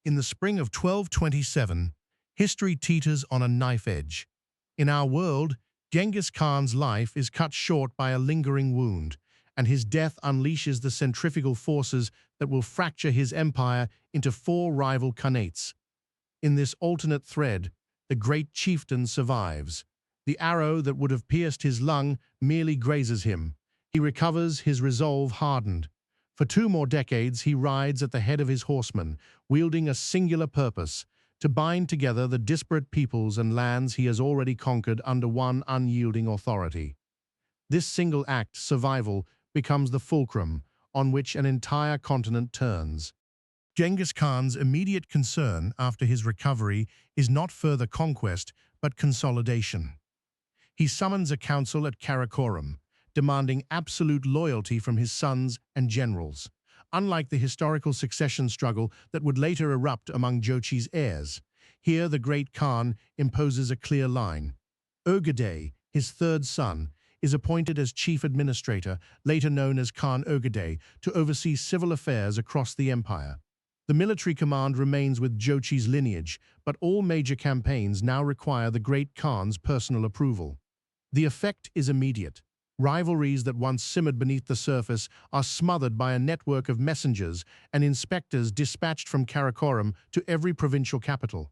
In the spring of 1227, history teeters on a knife edge. In our world, Genghis Khan's life is cut short by a lingering wound, and his death unleashes the centrifugal forces that will fracture his empire into four rival khanates. In this alternate thread, the great chieftain survives. The arrow that would have pierced his lung merely grazes him. He recovers, his resolve hardened. For 2 more decades, he rides at the head of his horsemen, wielding a singular purpose: to bind together the disparate peoples and lands he has already conquered under one unyielding authority. This single act, survival, becomes the fulcrum on which an entire continent turns. Genghis Khan's immediate concern after his recovery is not further conquest, but consolidation. He summons a council at Karakorum, demanding absolute loyalty from his sons and generals. Unlike the historical succession struggle that would later erupt among Jochi's heirs, here the great Khan imposes a clear line. Ögedei, his third son, is appointed as chief administrator, later known as Khan Ögedei, to oversee civil affairs across the empire. The military command remains with Jochi's lineage, but all major campaigns now require the great Khan's personal approval. The effect is immediate. Rivalries that once simmered beneath the surface are smothered by a network of messengers and inspectors dispatched from Karakorum to every provincial capital.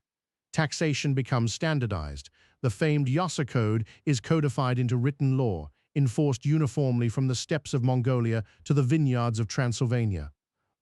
Taxation becomes standardized. The famed Jochi Code is codified into written law, enforced uniformly from the steppes of Mongolia to the vineyards of Transylvania.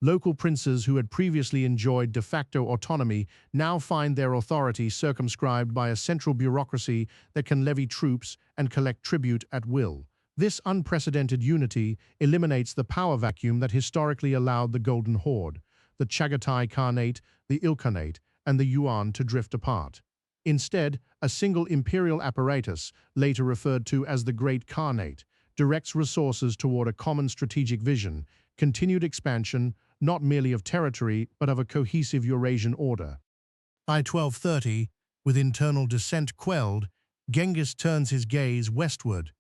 Local princes who had previously enjoyed de facto autonomy now find their authority circumscribed by a central bureaucracy that can levy troops and collect tribute at will. This unprecedented unity eliminates the power vacuum that historically allowed the Golden Horde, the Chagatai Khanate, the Ilkhanate, and the Yuan to drift apart. Instead, a single imperial apparatus, later referred to as the Great Khanate, directs resources toward a common strategic vision: continued expansion, not merely of territory, but of a cohesive Eurasian order. By 1230, with internal dissent quelled, Genghis turns his gaze westward.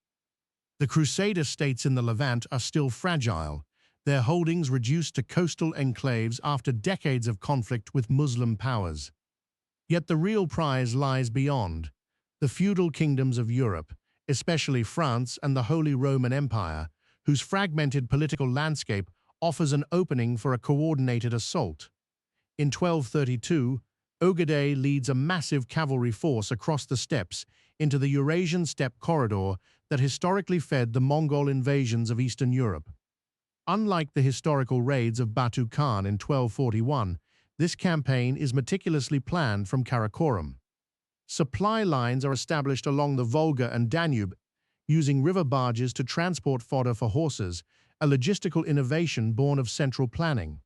The Crusader states in the Levant are still fragile, their holdings reduced to coastal enclaves after decades of conflict with Muslim powers. Yet the real prize lies beyond. The feudal kingdoms of Europe, especially France and the Holy Roman Empire, whose fragmented political landscape offers an opening for a coordinated assault. In 1232, Ögedei leads a massive cavalry force across the steppes into the Eurasian steppe corridor that historically fed the Mongol invasions of Eastern Europe. Unlike the historical raids of Batu Khan in 1241, this campaign is meticulously planned from Karakorum. Supply lines are established along the Volga and Danube, using river barges to transport fodder for horses, a logistical innovation born of central planning.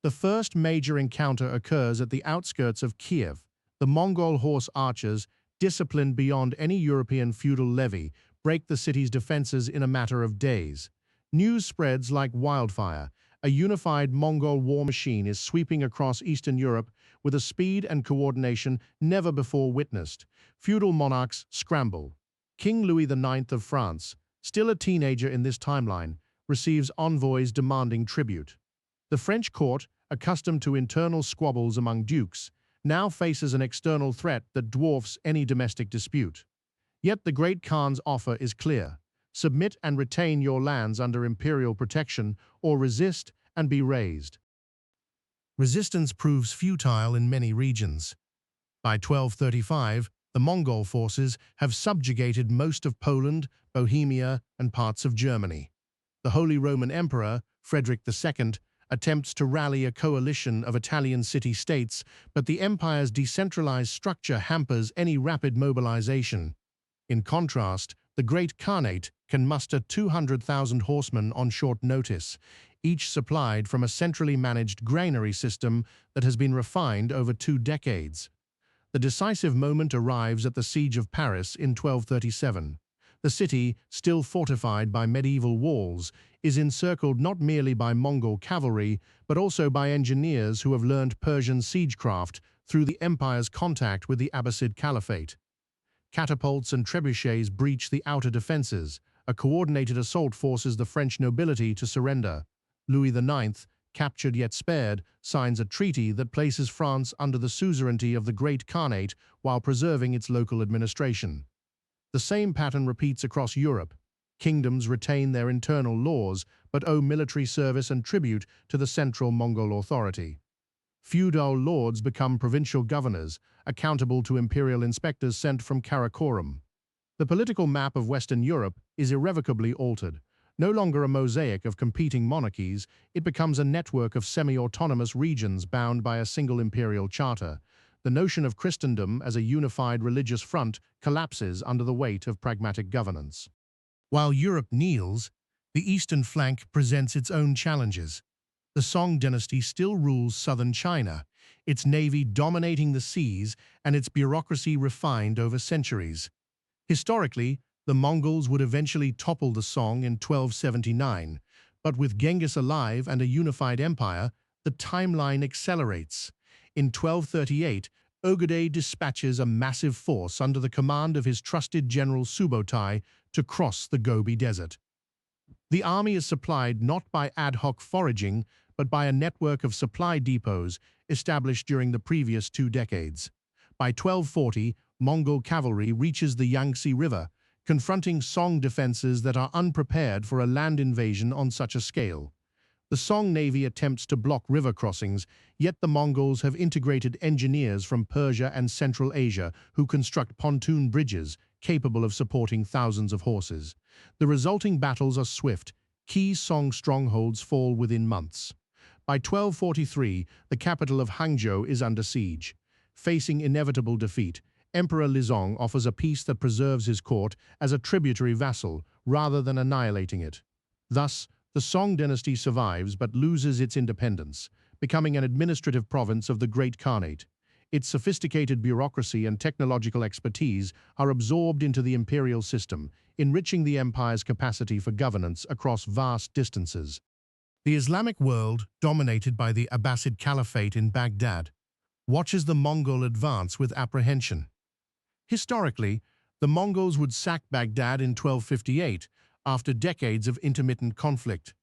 The first major encounter occurs at the outskirts of Kiev. The Mongol horse archers, disciplined beyond any European feudal levy, break the city's defenses in a matter of days. News spreads like wildfire. A unified Mongol war machine is sweeping across Eastern Europe with a speed and coordination never before witnessed. Feudal monarchs scramble. King Louis IX of France, still a teenager in this timeline, receives envoys demanding tribute. The French court, accustomed to internal squabbles among dukes, now faces an external threat that dwarfs any domestic dispute. Yet the Great Khan's offer is clear: submit and retain your lands under imperial protection, or resist and be razed. Resistance proves futile in many regions. By 1235, the Mongol forces have subjugated most of Poland, Bohemia, and parts of Germany. The Holy Roman Emperor, Frederick II, attempts to rally a coalition of Italian city-states, but the empire's decentralized structure hampers any rapid mobilization. In contrast, the Great Khanate can muster 200,000 horsemen on short notice, each supplied from a centrally managed granary system that has been refined over 2 decades. The decisive moment arrives at the Siege of Paris in 1237. The city, still fortified by medieval walls, is encircled not merely by Mongol cavalry, but also by engineers who have learned Persian siegecraft through the empire's contact with the Abbasid Caliphate. Catapults and trebuchets breach the outer defenses. A coordinated assault forces the French nobility to surrender. Louis IX, captured yet spared, signs a treaty that places France under the suzerainty of the Great Khanate while preserving its local administration. The same pattern repeats across Europe. Kingdoms retain their internal laws but owe military service and tribute to the central Mongol authority. Feudal lords become provincial governors, accountable to imperial inspectors sent from Karakorum. The political map of Western Europe is irrevocably altered. No longer a mosaic of competing monarchies, it becomes a network of semi-autonomous regions bound by a single imperial charter. The notion of Christendom as a unified religious front collapses under the weight of pragmatic governance. While Europe kneels, the eastern flank presents its own challenges. The Song dynasty still rules southern China, its navy dominating the seas and its bureaucracy refined over centuries. Historically, the Mongols would eventually topple the Song in 1279, but with Genghis alive and a unified empire, the timeline accelerates. In 1238, Ögedei dispatches a massive force under the command of his trusted general Subotai to cross the Gobi Desert. The army is supplied not by ad hoc foraging, but by a network of supply depots established during the previous 2 decades. By 1240, Mongol cavalry reaches the Yangtze River, confronting Song defenses that are unprepared for a land invasion on such a scale. The Song navy attempts to block river crossings, yet the Mongols have integrated engineers from Persia and Central Asia who construct pontoon bridges capable of supporting thousands of horses. The resulting battles are swift. Key Song strongholds fall within months. By 1243, the capital of Hangzhou is under siege. Facing inevitable defeat, Emperor Lizong offers a peace that preserves his court as a tributary vassal rather than annihilating it. Thus, the Song dynasty survives but loses its independence, becoming an administrative province of the Great Khanate. Its sophisticated bureaucracy and technological expertise are absorbed into the imperial system, enriching the empire's capacity for governance across vast distances. The Islamic world, dominated by the Abbasid Caliphate in Baghdad, watches the Mongol advance with apprehension. Historically, the Mongols would sack Baghdad in 1258 after decades of intermittent conflict.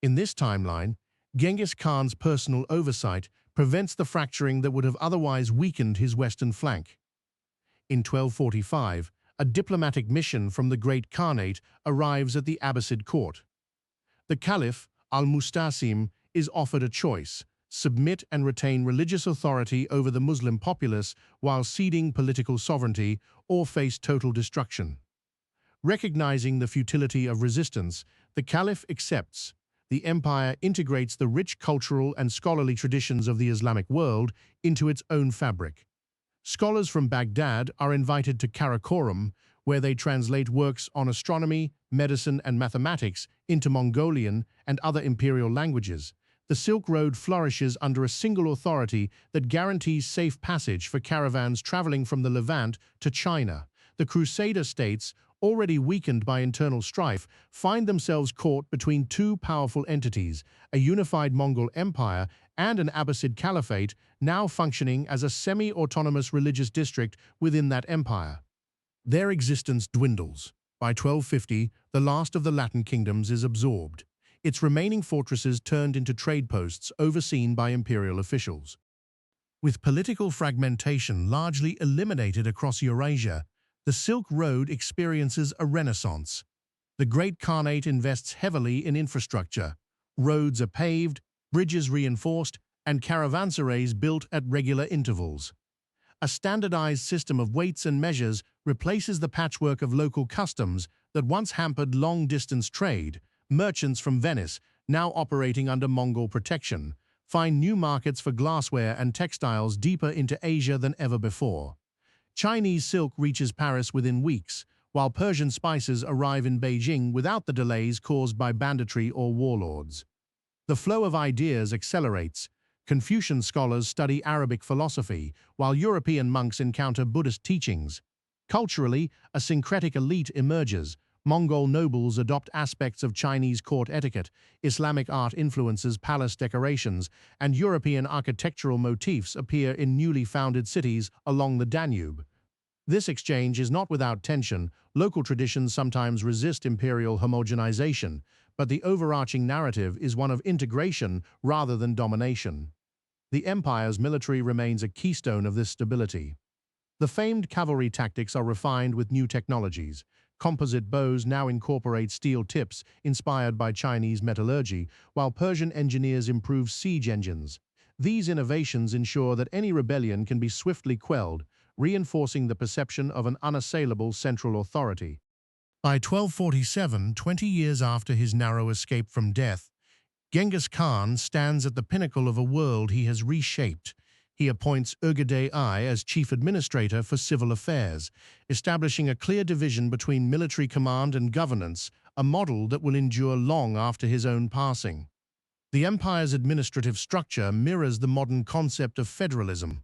In this timeline, Genghis Khan's personal oversight prevents the fracturing that would have otherwise weakened his western flank. In 1245, a diplomatic mission from the Great Khanate arrives at the Abbasid court. The Caliph, al-Mustasim, is offered a choice: submit and retain religious authority over the Muslim populace while ceding political sovereignty, or face total destruction. Recognizing the futility of resistance, the Caliph accepts. The empire integrates the rich cultural and scholarly traditions of the Islamic world into its own fabric. Scholars from Baghdad are invited to Karakorum, where they translate works on astronomy, medicine, and mathematics into Mongolian and other imperial languages. The Silk Road flourishes under a single authority that guarantees safe passage for caravans traveling from the Levant to China. The Crusader states, already weakened by internal strife, find themselves caught between 2 powerful entities, a unified Mongol Empire and an Abbasid Caliphate, now functioning as a semi-autonomous religious district within that empire. Their existence dwindles. By 1250, the last of the Latin kingdoms is absorbed, its remaining fortresses turned into trade posts overseen by imperial officials. With political fragmentation largely eliminated across Eurasia, the Silk Road experiences a renaissance. The Great Khanate invests heavily in infrastructure. Roads are paved, bridges reinforced, and caravanserais built at regular intervals. A standardized system of weights and measures replaces the patchwork of local customs that once hampered long-distance trade. Merchants from Venice, now operating under Mongol protection, find new markets for glassware and textiles deeper into Asia than ever before. Chinese silk reaches Paris within weeks, while Persian spices arrive in Beijing without the delays caused by banditry or warlords. The flow of ideas accelerates. Confucian scholars study Arabic philosophy, while European monks encounter Buddhist teachings. Culturally, a syncretic elite emerges. Mongol nobles adopt aspects of Chinese court etiquette, Islamic art influences palace decorations, and European architectural motifs appear in newly founded cities along the Danube. This exchange is not without tension. Local traditions sometimes resist imperial homogenization, but the overarching narrative is one of integration rather than domination. The empire's military remains a keystone of this stability. The famed cavalry tactics are refined with new technologies. Composite bows now incorporate steel tips inspired by Chinese metallurgy, while Persian engineers improve siege engines. These innovations ensure that any rebellion can be swiftly quelled, reinforcing the perception of an unassailable central authority. By 1247, 20 years after his narrow escape from death, Genghis Khan stands at the pinnacle of a world he has reshaped. He appoints Ögedei I as chief administrator for civil affairs, establishing a clear division between military command and governance, a model that will endure long after his own passing. The empire's administrative structure mirrors the modern concept of federalism.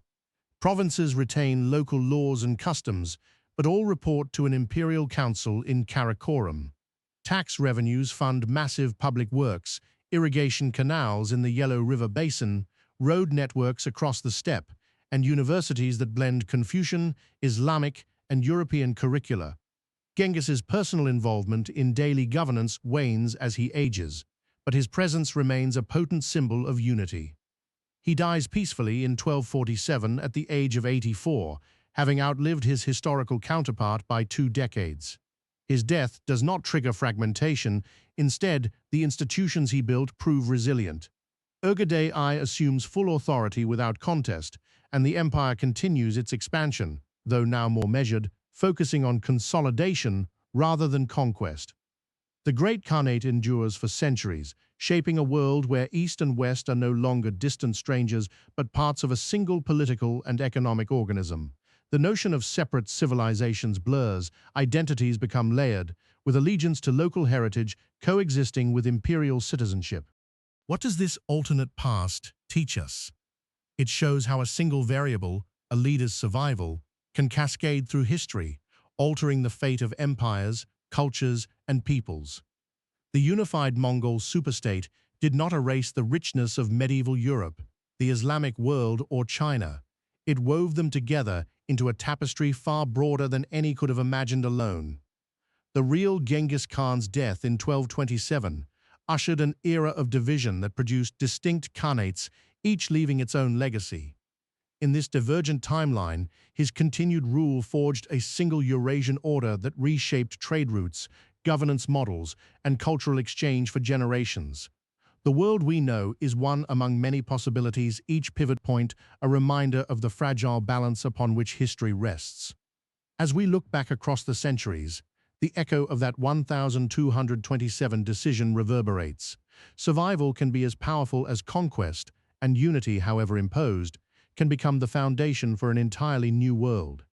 Provinces retain local laws and customs, but all report to an imperial council in Karakorum. Tax revenues fund massive public works, irrigation canals in the Yellow River Basin, road networks across the steppe, and universities that blend Confucian, Islamic, and European curricula. Genghis's personal involvement in daily governance wanes as he ages, but his presence remains a potent symbol of unity. He dies peacefully in 1247 at the age of 84, having outlived his historical counterpart by 2 decades. His death does not trigger fragmentation. Instead, the institutions he built prove resilient. Ögedei I assumes full authority without contest, and the empire continues its expansion, though now more measured, focusing on consolidation rather than conquest. The Great Khanate endures for centuries, shaping a world where East and West are no longer distant strangers but parts of a single political and economic organism. The notion of separate civilizations blurs, identities become layered, with allegiance to local heritage coexisting with imperial citizenship. What does this alternate past teach us? It shows how a single variable, a leader's survival, can cascade through history, altering the fate of empires, cultures, and peoples. The unified Mongol Superstate did not erase the richness of medieval Europe, the Islamic world, or China. It wove them together into a tapestry far broader than any could have imagined alone. The real Genghis Khan's death in 1227 ushered an era of division that produced distinct khanates, each leaving its own legacy. In this divergent timeline, his continued rule forged a single Eurasian order that reshaped trade routes, governance models, and cultural exchange for generations. The world we know is one among many possibilities, each pivot point a reminder of the fragile balance upon which history rests. As we look back across the centuries, the echo of that 1227 decision reverberates. Survival can be as powerful as conquest, and unity, however imposed, can become the foundation for an entirely new world.